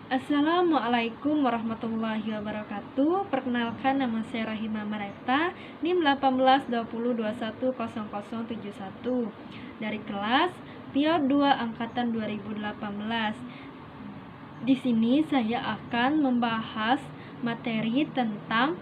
Assalamualaikum warahmatullahi wabarakatuh. Perkenalkan, nama saya Rahima Mareta, NIM 1820210071 dari kelas PIO 2 angkatan 2018. Di sini saya akan membahas materi tentang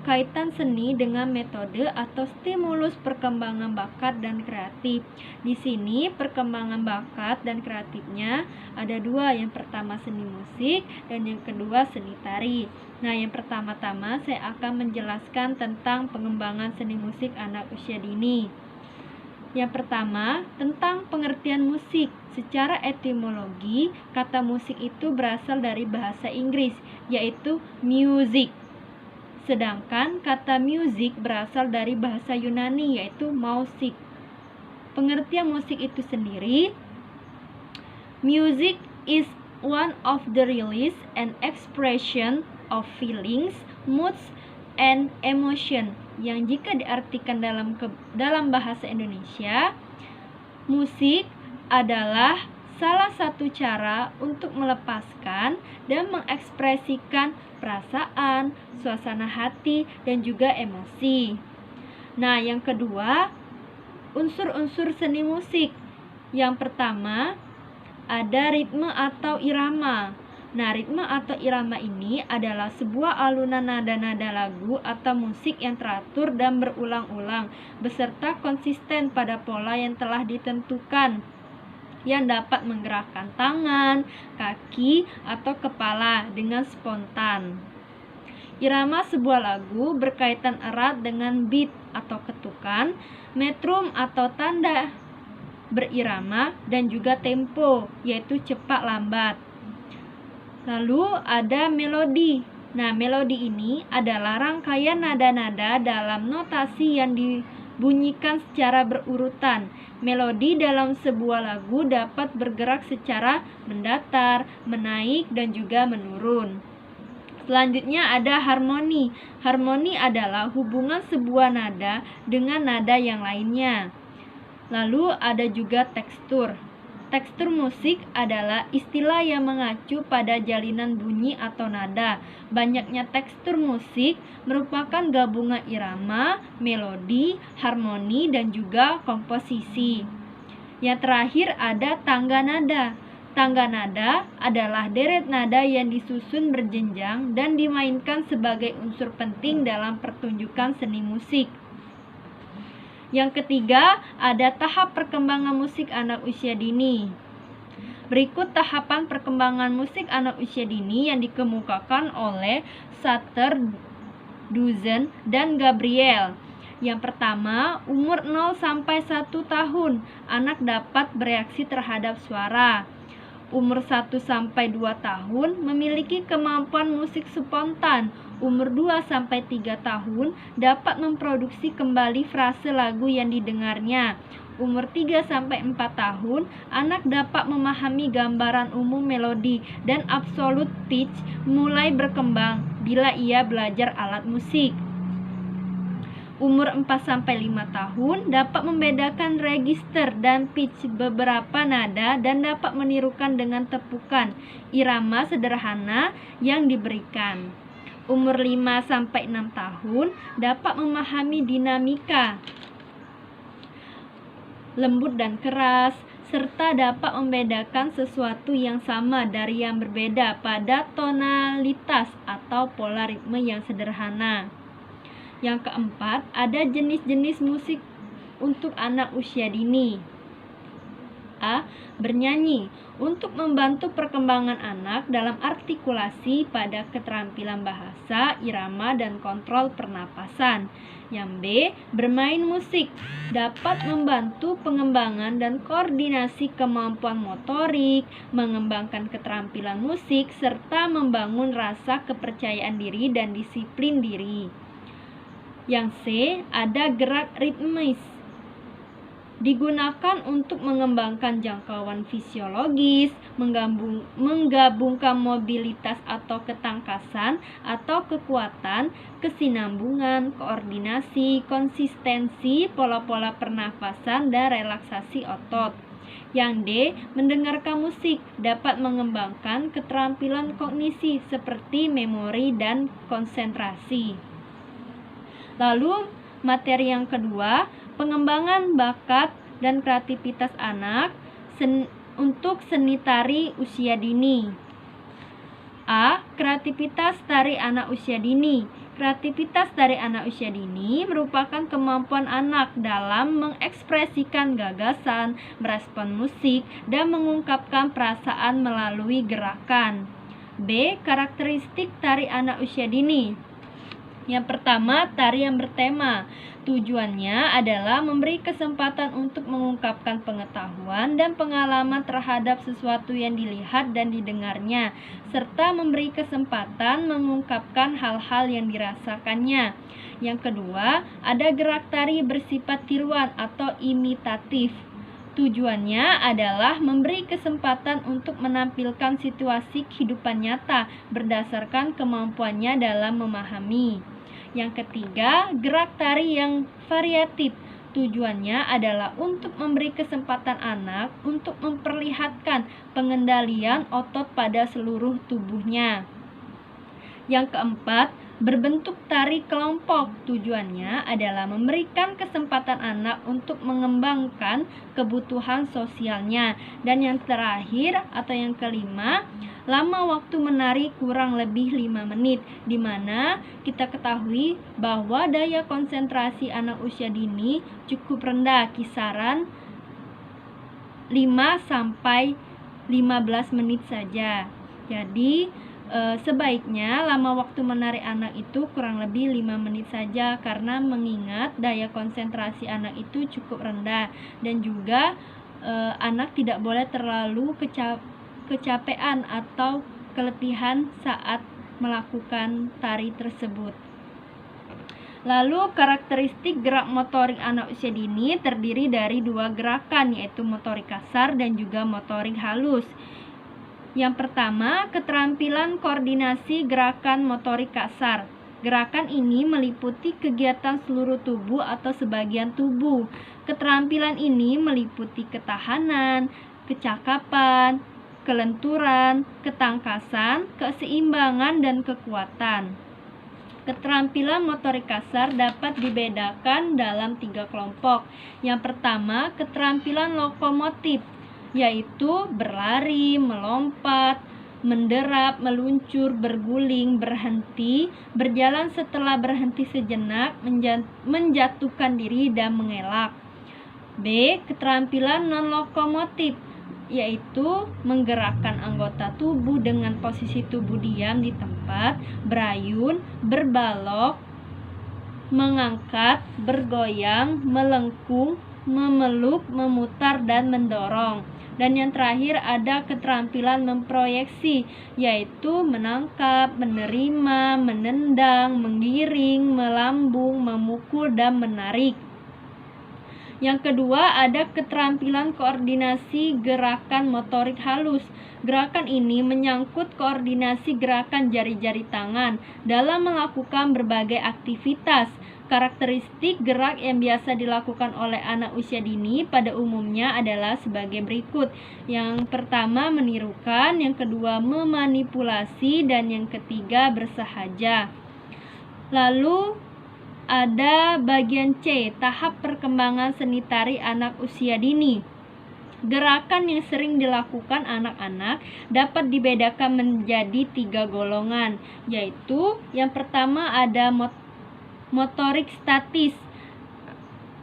kaitan seni dengan metode atau stimulus perkembangan bakat dan kreatif. Di sini perkembangan bakat dan kreatifnya ada dua. Yang pertama seni musik dan yang kedua seni tari. Nah, yang pertama-tama saya akan menjelaskan tentang pengembangan seni musik anak usia dini. Yang pertama, tentang pengertian musik. Secara etimologi, kata musik itu berasal dari bahasa Inggris, yaitu music. Sedangkan kata music berasal dari bahasa Yunani, yaitu musik. Pengertian musik itu sendiri, music is one of the release and expression of feelings, moods, and emotion. Yang jika diartikan dalam bahasa Indonesia, musik adalah salah satu cara untuk melepaskan dan mengekspresikan perasaan, suasana hati, dan juga emosi. Nah, yang kedua, unsur-unsur seni musik. Yang pertama, ada ritme atau irama. Nah, ritme atau irama ini adalah sebuah alunan nada-nada lagu atau musik yang teratur dan berulang-ulang, beserta konsisten pada pola yang telah ditentukan, yang dapat menggerakkan tangan, kaki, atau kepala dengan spontan. Irama sebuah lagu berkaitan erat dengan beat atau ketukan, metrum atau tanda berirama, dan juga tempo, yaitu cepat lambat. Lalu ada melodi. Nah, melodi ini adalah rangkaian nada-nada dalam notasi yang bunyikan secara berurutan. Melodi dalam sebuah lagu dapat bergerak secara mendatar, menaik, dan juga menurun. Selanjutnya ada harmoni. Harmoni adalah hubungan sebuah nada dengan nada yang lainnya. Lalu ada juga tekstur. Tekstur musik adalah istilah yang mengacu pada jalinan bunyi atau nada. Banyaknya tekstur musik merupakan gabungan irama, melodi, harmoni, dan juga komposisi. Yang terakhir ada tangga nada. Tangga nada adalah deret nada yang disusun berjenjang dan dimainkan sebagai unsur penting dalam pertunjukan seni musik. Yang ketiga, ada tahap perkembangan musik anak usia dini. Berikut tahapan perkembangan musik anak usia dini yang dikemukakan oleh Sutter, Duzen, dan Gabriel. Yang pertama, umur 0-1 tahun, anak dapat bereaksi terhadap suara. Umur 1-2 tahun memiliki kemampuan musik spontan. Umur 2-3 tahun dapat memproduksi kembali frase lagu yang didengarnya. Umur 3-4 tahun, anak dapat memahami gambaran umum melodi dan absolute pitch mulai berkembang bila ia belajar alat musik. Umur 4-5 tahun dapat membedakan register dan pitch beberapa nada dan dapat menirukan dengan tepukan irama sederhana yang diberikan. Umur 5-6 tahun dapat memahami dinamika lembut dan keras, serta dapat membedakan sesuatu yang sama dari yang berbeda pada tonalitas atau pola ritme yang sederhana. Yang keempat, ada jenis-jenis musik untuk anak usia dini. A. Bernyanyi. Untuk membantu perkembangan anak dalam artikulasi pada keterampilan bahasa, irama, dan kontrol pernapasan. Yang B. Bermain musik. Dapat membantu pengembangan dan koordinasi kemampuan motorik, mengembangkan keterampilan musik, serta membangun rasa kepercayaan diri dan disiplin diri. Yang C, ada gerak ritmis. Digunakan untuk mengembangkan jangkauan fisiologis, menggabungkan mobilitas atau ketangkasan atau kekuatan, kesinambungan, koordinasi, konsistensi, pola-pola pernafasan, dan relaksasi otot. Yang D, mendengarkan musik dapat mengembangkan keterampilan kognisi seperti memori dan konsentrasi. Lalu, materi yang kedua, pengembangan bakat dan kreativitas anak untuk seni tari usia dini. A. Kreativitas tari anak usia dini. Kreativitas tari anak usia dini merupakan kemampuan anak dalam mengekspresikan gagasan, merespon musik, dan mengungkapkan perasaan melalui gerakan. B. Karakteristik tari anak usia dini. Yang pertama, tari yang bertema. Tujuannya adalah memberi kesempatan untuk mengungkapkan pengetahuan dan pengalaman terhadap sesuatu yang dilihat dan didengarnya, serta memberi kesempatan mengungkapkan hal-hal yang dirasakannya. Yang kedua, ada gerak tari bersifat tiruan atau imitatif. Tujuannya adalah memberi kesempatan untuk menampilkan situasi kehidupan nyata berdasarkan kemampuannya dalam memahami. Yang ketiga, gerak tari yang variatif. Tujuannya adalah untuk memberi kesempatan anak untuk memperlihatkan pengendalian otot pada seluruh tubuhnya. Yang keempat, berbentuk tari kelompok. Tujuannya adalah memberikan kesempatan anak untuk mengembangkan kebutuhan sosialnya. Dan yang terakhir atau yang kelima, lama waktu menari kurang lebih 5 menit, di mana kita ketahui bahwa daya konsentrasi anak usia dini cukup rendah, kisaran 5-15 menit saja. Jadi sebaiknya lama waktu menari anak itu kurang lebih 5 menit saja, karena mengingat daya konsentrasi anak itu cukup rendah, dan juga anak tidak boleh terlalu kecapean atau keletihan saat melakukan tari tersebut. Lalu karakteristik gerak motorik anak usia dini terdiri dari 2 gerakan, yaitu motorik kasar dan juga motorik halus. Yang pertama, keterampilan koordinasi gerakan motorik kasar. Gerakan ini meliputi kegiatan seluruh tubuh atau sebagian tubuh. Keterampilan ini meliputi ketahanan, kecakapan, kelenturan, ketangkasan, keseimbangan, dan kekuatan. Keterampilan motorik kasar dapat dibedakan dalam 3 kelompok. Yang pertama, keterampilan lokomotif, yaitu berlari, melompat, menderap, meluncur, berguling, berhenti, berjalan setelah berhenti sejenak, menjatuhkan diri, dan mengelak. B. Keterampilan non-lokomotif, yaitu menggerakkan anggota tubuh dengan posisi tubuh diam di tempat, berayun, berbalok, mengangkat, bergoyang, melengkung, memeluk, memutar, dan mendorong. Dan yang terakhir ada keterampilan memproyeksi, yaitu menangkap, menerima, menendang, menggiring, melambung, memukul, dan menarik. Yang kedua ada keterampilan koordinasi gerakan motorik halus. Gerakan ini menyangkut koordinasi gerakan jari-jari tangan dalam melakukan berbagai aktivitas. Karakteristik gerak yang biasa dilakukan oleh anak usia dini pada umumnya adalah sebagai berikut. Yang pertama menirukan, yang kedua memanipulasi, dan yang ketiga bersahaja. Lalu ada bagian C, tahap perkembangan seni tari anak usia dini. Gerakan yang sering dilakukan anak-anak dapat dibedakan menjadi 3 golongan, yaitu yang pertama ada motorik statis,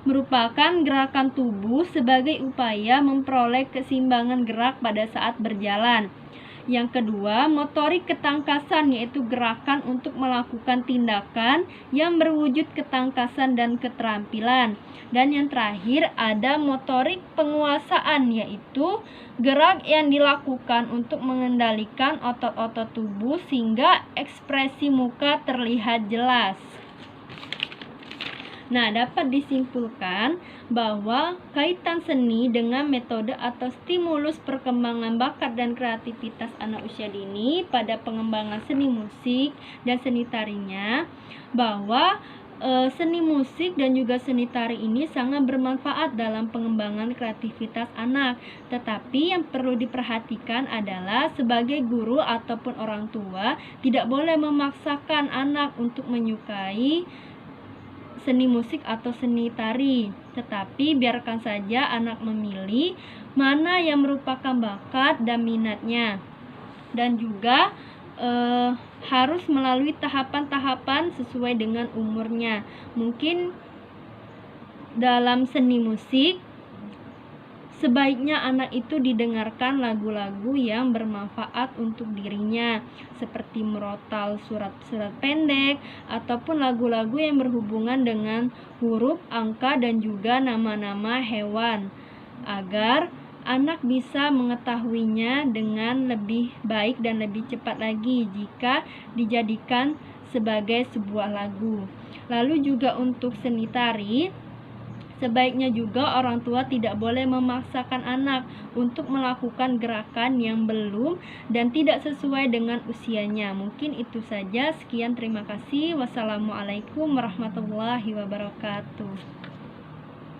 merupakan gerakan tubuh sebagai upaya memperoleh keseimbangan gerak pada saat berjalan. Yang kedua, motorik ketangkasan, yaitu gerakan untuk melakukan tindakan yang berwujud ketangkasan dan keterampilan. Dan yang terakhir ada motorik penguasaan, yaitu gerak yang dilakukan untuk mengendalikan otot-otot tubuh sehingga ekspresi muka terlihat jelas. Nah, dapat disimpulkan bahwa kaitan seni dengan metode atau stimulus perkembangan bakat dan kreativitas anak usia dini pada pengembangan seni musik dan seni tarinya, bahwa Seni musik dan juga seni tari ini sangat bermanfaat dalam pengembangan kreativitas anak. Tetapi yang perlu diperhatikan adalah sebagai guru ataupun orang tua tidak boleh memaksakan anak untuk menyukai seni musik atau seni tari. Tetapi biarkan saja anak memilih mana yang merupakan bakat dan minatnya. Dan juga harus melalui tahapan-tahapan sesuai dengan umurnya. Mungkin dalam seni musik sebaiknya anak itu didengarkan lagu-lagu yang bermanfaat untuk dirinya, seperti merotal surat-surat pendek ataupun lagu-lagu yang berhubungan dengan huruf, angka, dan juga nama-nama hewan, agar anak bisa mengetahuinya dengan lebih baik dan lebih cepat lagi jika dijadikan sebagai sebuah lagu. Lalu juga untuk seni tari, sebaiknya juga orang tua tidak boleh memaksakan anak untuk melakukan gerakan yang belum dan tidak sesuai dengan usianya. Mungkin itu saja. Sekian, terima kasih. Wassalamualaikum warahmatullahi wabarakatuh.